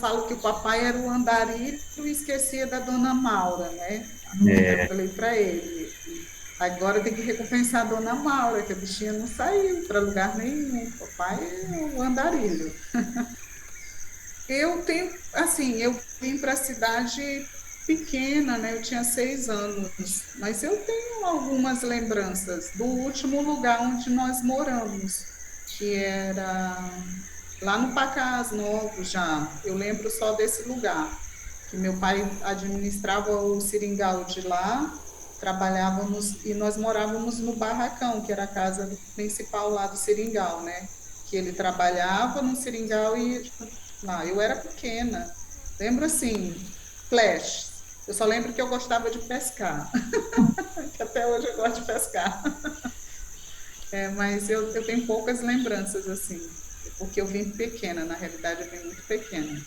falo que o papai era o andarilho e esquecia da dona Maura, né? Aí eu É, falei para ele, agora tem que recompensar a dona Maura, que a bichinha não saiu para lugar nenhum. O papai é o andarilho. Eu tenho, assim, eu vim para a cidade pequena, né? Eu tinha 6 anos, mas eu tenho algumas lembranças do último lugar onde nós moramos, que era lá no Pacás Novos já. Eu lembro só desse lugar, que meu pai administrava o seringal de lá, trabalhávamos e nós morávamos no barracão, que era a casa principal lá do seringal, né? Que ele trabalhava no seringal e lá. Eu era pequena, lembro assim, flash. Eu só lembro que eu gostava de pescar, que até hoje eu gosto de pescar. Mas eu tenho poucas lembranças assim, porque eu vim pequena, na realidade eu vim muito pequena.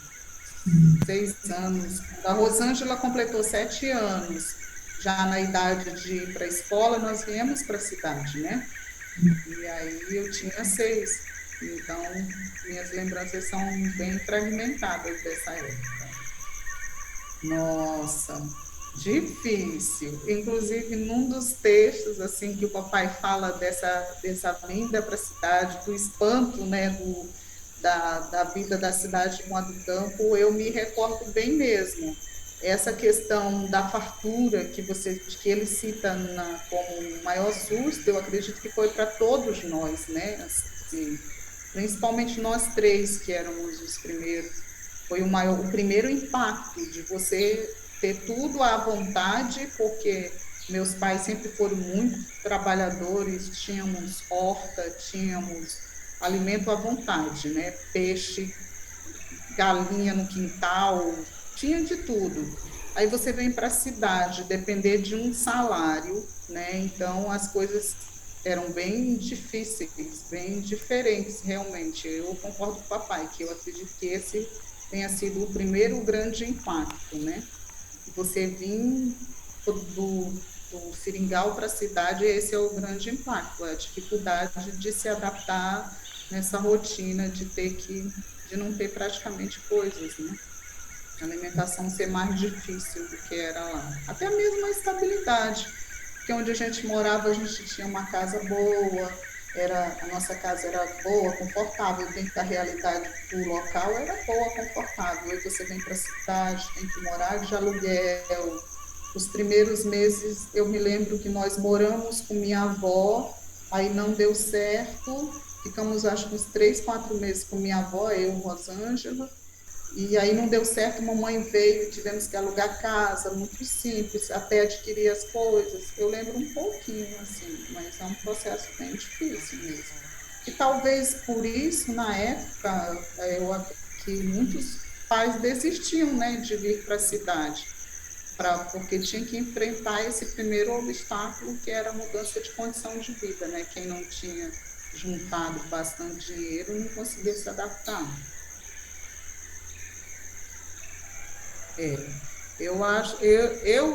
6 anos. A Rosângela completou 7 anos. Já na idade de ir para a escola, nós viemos para a cidade, né? E aí eu tinha 6. Então, minhas lembranças são bem fragmentadas dessa época. Nossa, difícil. Inclusive, num dos textos assim que o papai fala dessa vinda para a cidade, do espanto, né, da vida da cidade com a do campo, eu me recordo bem mesmo. Essa questão da fartura que ele cita como o maior susto, eu acredito que foi para todos nós, né? Assim, principalmente nós três que éramos os primeiros, foi o primeiro impacto de você ter tudo à vontade, porque meus pais sempre foram muito trabalhadores, tínhamos horta, tínhamos alimento à vontade, né? Peixe, galinha no quintal, tinha de tudo. Aí você vem para a cidade, depender de um salário, né? Então as coisas eram bem difíceis, bem diferentes, realmente. Eu concordo com o papai, que eu acredito que esse tenha sido o primeiro grande impacto, né? Você vir do seringal para a cidade, esse é o grande impacto, a dificuldade de se adaptar nessa rotina de não ter praticamente coisas, né? A alimentação ser mais difícil do que era lá. Até mesmo a estabilidade, porque onde a gente morava, a gente tinha uma casa boa, a nossa casa era boa, confortável, dentro da realidade do local, era boa, confortável. Aí você vem para a cidade, tem que morar de aluguel. Os primeiros meses, eu me lembro que nós moramos com minha avó, aí não deu certo, ficamos acho que uns 3, 4 meses com minha avó, eu, Rosângela, e aí não deu certo, mamãe veio, tivemos que alugar casa, muito simples, até adquirir as coisas. Eu lembro um pouquinho, assim, mas é um processo bem difícil mesmo. E talvez por isso, na época, que muitos pais desistiam, né, de vir para a cidade, porque tinha que enfrentar esse primeiro obstáculo, que era a mudança de condição de vida, né? Quem não tinha juntado bastante dinheiro não conseguia se adaptar. É, eu acho,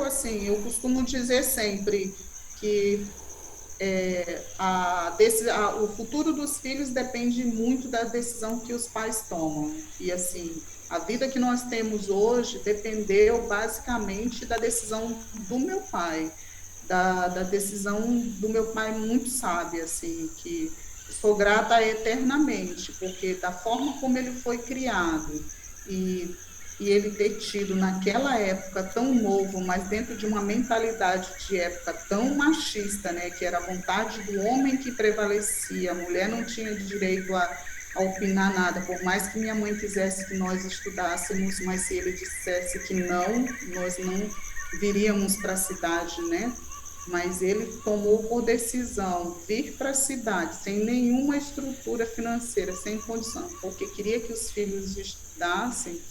assim, eu costumo dizer sempre que o futuro dos filhos depende muito da decisão que os pais tomam. E assim, a vida que nós temos hoje dependeu basicamente da decisão do meu pai, da decisão do meu pai muito sábia, assim, que sou grata eternamente, porque da forma como ele foi criado e e ele ter tido naquela época tão novo, mas dentro de uma mentalidade de época tão machista, né, que era a vontade do homem que prevalecia, a mulher não tinha direito a opinar nada, por mais que minha mãe quisesse que nós estudássemos, mas se ele dissesse que não, nós não viríamos para a cidade, né? Mas ele tomou por decisão vir para a cidade sem nenhuma estrutura financeira, sem condição, porque queria que os filhos estudassem.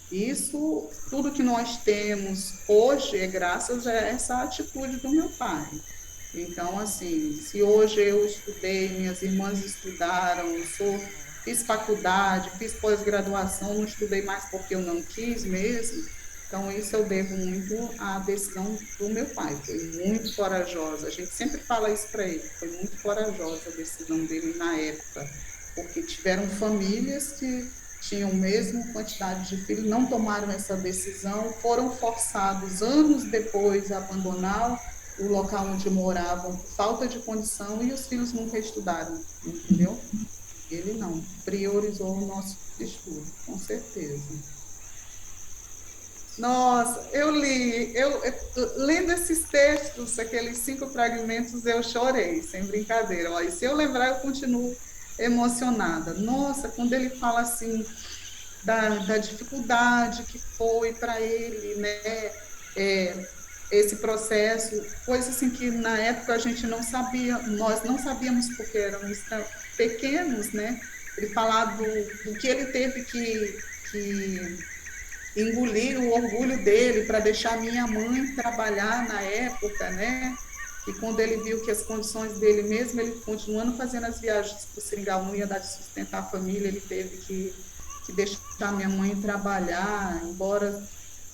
Isso, tudo que nós temos hoje é graças a essa atitude do meu pai. Então, assim, se hoje eu estudei, minhas irmãs estudaram, fiz faculdade, fiz pós-graduação, não estudei mais porque eu não quis mesmo. Então, isso eu devo muito à decisão do meu pai. Foi muito corajosa. A gente sempre fala isso para ele. Foi muito corajosa a decisão dele na época, porque tiveram famílias que tinham a mesma quantidade de filhos, não tomaram essa decisão, foram forçados anos depois a abandonar o local onde moravam por falta de condição e os filhos nunca estudaram, entendeu? Ele não, priorizou o nosso estudo, com certeza. Nossa, lendo esses textos, aqueles 5 fragmentos, eu chorei, sem brincadeira. Ó, e se eu lembrar, eu continuo emocionada. Nossa, quando ele fala assim da dificuldade que foi para ele, né? É, esse processo, coisa assim que na época a gente não sabia, nós não sabíamos porque éramos pequenos, né? Ele falar do que ele teve que engolir o orgulho dele para deixar minha mãe trabalhar na época, né? E quando ele viu que as condições dele mesmo, ele continuando fazendo as viagens para o Seringal, não ia dar de sustentar a família, ele teve que deixar minha mãe trabalhar, embora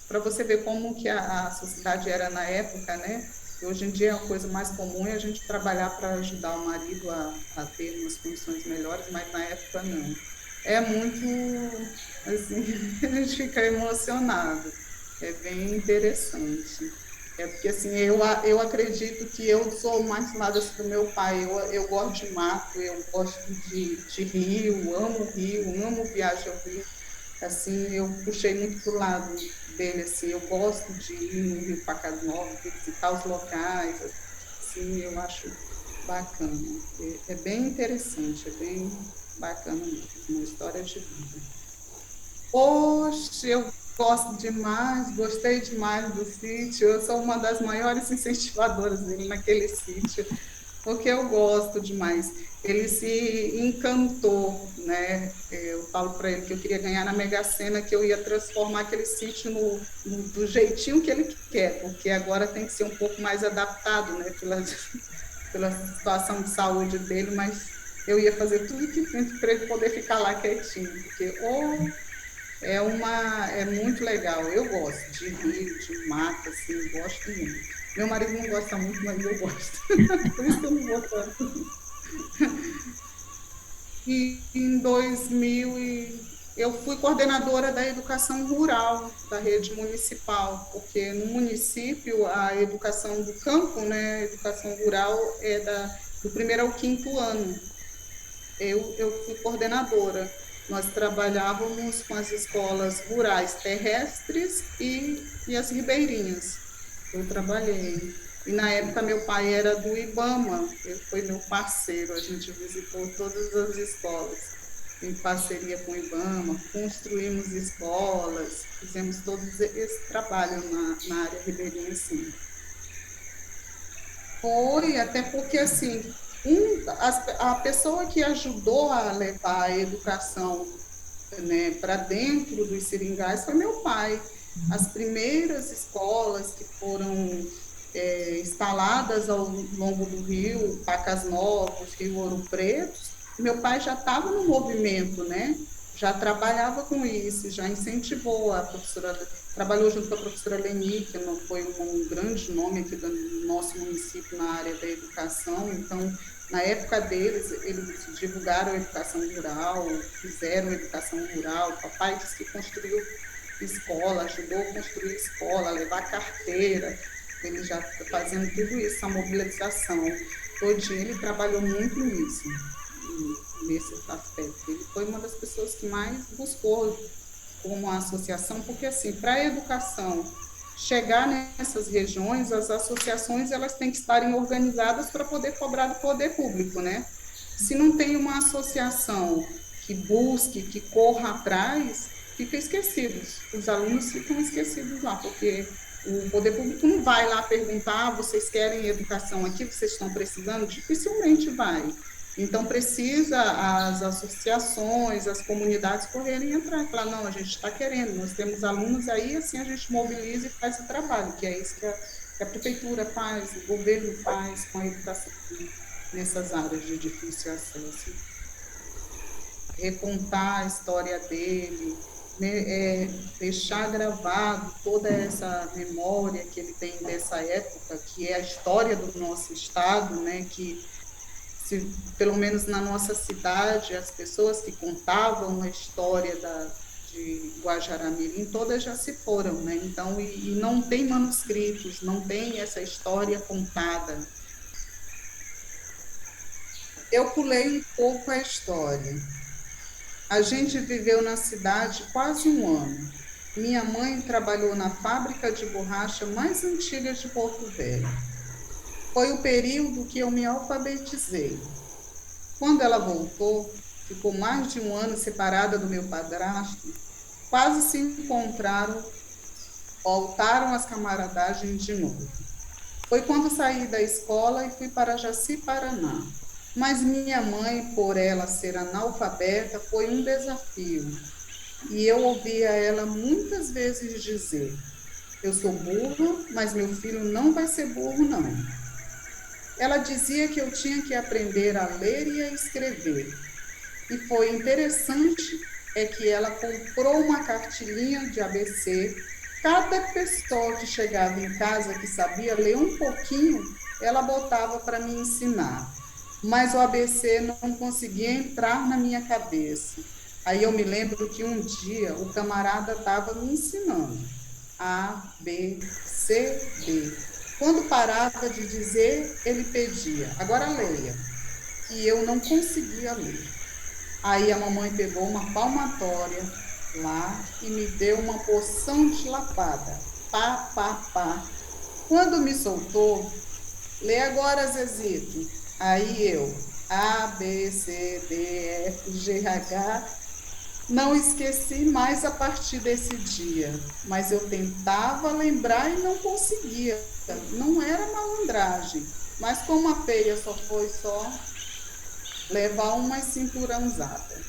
para você ver como que a sociedade era na época, né? E hoje em dia é uma coisa mais comum é a gente trabalhar para ajudar o marido a ter umas condições melhores, mas na época não. É muito, assim, a gente fica emocionado. É bem interessante. É porque, assim, eu acredito que eu sou mais lado assim, do meu pai. Eu gosto de mato, eu gosto de rio, amo viagem ao rio. Assim, eu puxei muito pro lado dele, assim, eu gosto de ir no Rio Pacas Novos, visitar os locais, assim, eu acho bacana. É bem interessante, é bem bacana mesmo, uma história de vida. Poxa, eu gosto demais, gostei demais do sítio, eu sou uma das maiores incentivadoras dele naquele sítio, porque eu gosto demais. Ele se encantou, né? Eu falo para ele que eu queria ganhar na Mega Sena, que eu ia transformar aquele sítio do jeitinho que ele quer, porque agora tem que ser um pouco mais adaptado, né? Pela situação de saúde dele, mas eu ia fazer tudo que tento para ele poder ficar lá quietinho, porque é muito legal. Eu gosto de rio, de mata, assim, gosto muito. Meu marido não gosta muito, mas eu gosto. Por isso que eu não vou tanto. E em 2000 eu fui coordenadora da educação rural da rede municipal, porque no município a educação do campo, né, a educação rural é do primeiro ao quinto ano. Eu fui coordenadora. Nós trabalhávamos com as escolas rurais terrestres e as ribeirinhas. Eu trabalhei. E na época meu pai era do IBAMA, ele foi meu parceiro, a gente visitou todas as escolas em parceria com o IBAMA, construímos escolas, fizemos todo esse trabalho na área ribeirinha, sim. Foi, até porque, assim, a pessoa que ajudou a levar a educação, né, para dentro dos seringais foi meu pai. As primeiras escolas que foram instaladas ao longo do rio, Pacas Novos, Rio Ouro Preto, meu pai já estava no movimento, né? Já trabalhava com isso, já incentivou a professora, trabalhou junto com a professora Leni, que não foi um grande nome aqui do nosso município na área da educação, então na época deles, eles divulgaram a educação rural, fizeram a educação rural. O papai disse que construiu escola, ajudou a construir escola, levar carteira. Ele já está fazendo tudo isso, a mobilização. Todinho, ele trabalhou muito nisso, nesse aspecto. Ele foi uma das pessoas que mais buscou como associação, porque assim, para a educação chegar nessas regiões, as associações elas têm que estarem organizadas para poder cobrar do poder público, né? Se não tem uma associação que busque, que corra atrás, fica esquecidos. Os alunos ficam esquecidos lá, porque o poder público não vai lá perguntar: vocês querem educação aqui, vocês estão precisando? Dificilmente vai. Então, precisa as associações, as comunidades correrem atrás, falar, não, a gente está querendo, nós temos alunos aí, assim a gente mobiliza e faz o trabalho, que é isso que a prefeitura faz, o governo faz com a educação nessas áreas de difícil acesso. Recontar a história dele, né, deixar gravado toda essa memória que ele tem dessa época, que é a história do nosso estado, né, que pelo menos na nossa cidade, as pessoas que contavam a história de Guajará-Mirim, todas já se foram, né? Então, e não tem manuscritos, não tem essa história contada. Eu pulei um pouco a história. A gente viveu na cidade quase um ano. Minha mãe trabalhou na fábrica de borracha mais antiga de Porto Velho. Foi o período que eu me alfabetizei. Quando ela voltou, ficou mais de um ano separada do meu padrasto, quase se encontraram, voltaram às camaradagens de novo. Foi quando saí da escola e fui para Jaci, Paraná. Mas minha mãe, por ela ser analfabeta, foi um desafio. E eu ouvia ela muitas vezes dizer: eu sou burra, mas meu filho não vai ser burro, não. Ela dizia que eu tinha que aprender a ler e a escrever. E foi interessante é que ela comprou uma cartilinha de ABC. Cada pessoa que chegava em casa que sabia ler um pouquinho, ela botava para me ensinar. Mas o ABC não conseguia entrar na minha cabeça. Aí eu me lembro que um dia o camarada estava me ensinando A, B, C, D. Quando parava de dizer, ele pedia: agora leia. E eu não conseguia ler. Aí a mamãe pegou uma palmatória lá e me deu uma porção de lapada. Pá, pá, pá. Quando me soltou, lê agora, Zezito. Aí eu, A, B, C, D, F, G, H. Não esqueci mais a partir desse dia, mas eu tentava lembrar e não conseguia. Não era malandragem, mas como a feia só foi só levar uma cinturãozada.